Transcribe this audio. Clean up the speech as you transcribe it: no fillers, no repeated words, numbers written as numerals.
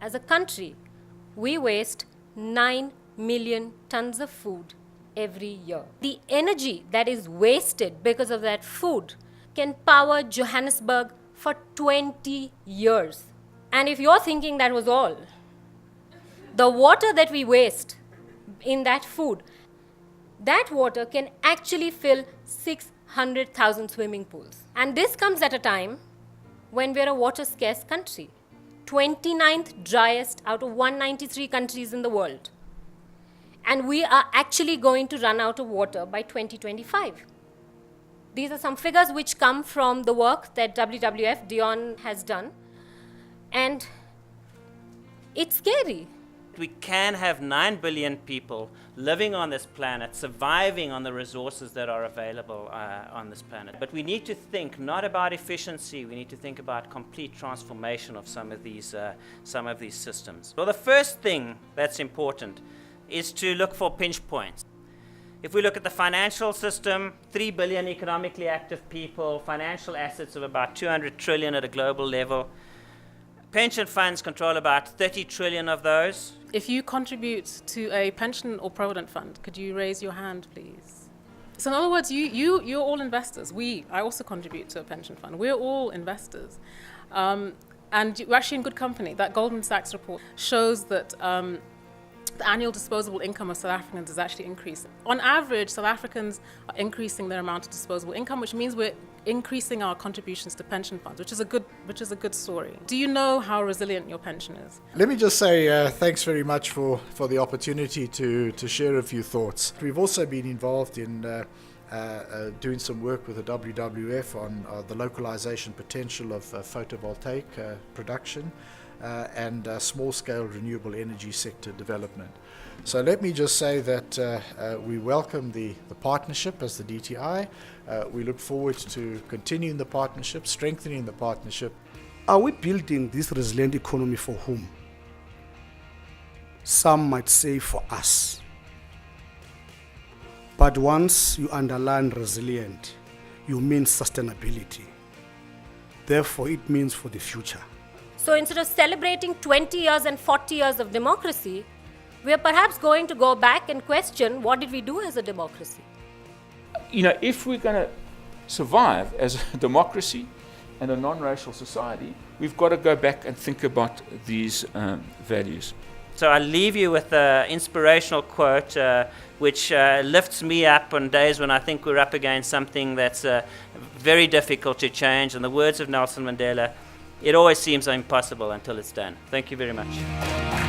As a country, we waste 9 million tons of food every year. The energy that is wasted because of that food can power Johannesburg for 20 years. And if you're thinking that was all, the water that we waste in that food, that water can actually fill 600,000 swimming pools. And this comes at a time when we're a water-scarce country, 29th driest out of 193 countries in the world. And we are actually going to run out of water by 2025. These are some figures which come from the work that WWF Dion has done. And it's scary. We can have 9 billion people living on this planet, surviving on the resources that are available on this planet. But we need to think not about efficiency, we need to think about complete transformation of some of these systems. Well, the first thing that's important is to look for pinch points. If we look at the financial system, 3 billion economically active people, financial assets of about 200 trillion at a global level. Pension funds control about 30 trillion of those. If you contribute to a pension or provident fund, could you raise your hand, please? So in other words, you're all investors. I also contribute to a pension fund. We're all investors. And you're actually in good company. That Goldman Sachs report shows that the annual disposable income of South Africans is actually increasing. On average, South Africans are increasing their amount of disposable income, which means we're increasing our contributions to pension funds, which is a good story. Do you know how resilient your pension is? Let me just say thanks very much for the opportunity to share a few thoughts. We've also been involved in doing some work with the WWF on the localization potential of photovoltaic production and small-scale renewable energy sector development. So let me just say that we welcome the partnership as the DTI. We look forward to continuing the partnership, strengthening the partnership. Are we building this resilient economy for whom? Some might say for us. But once you underline resilient, you mean sustainability. Therefore, it means for the future. So instead of celebrating 20 years and 40 years of democracy, we are perhaps going to go back and question, what did we do as a democracy? You know, if we're going to survive as a democracy and a non-racial society, we've got to go back and think about these values. So I'll leave you with an inspirational quote which lifts me up on days when I think we're up against something that's very difficult to change. In the words of Nelson Mandela, it always seems impossible until it's done. Thank you very much.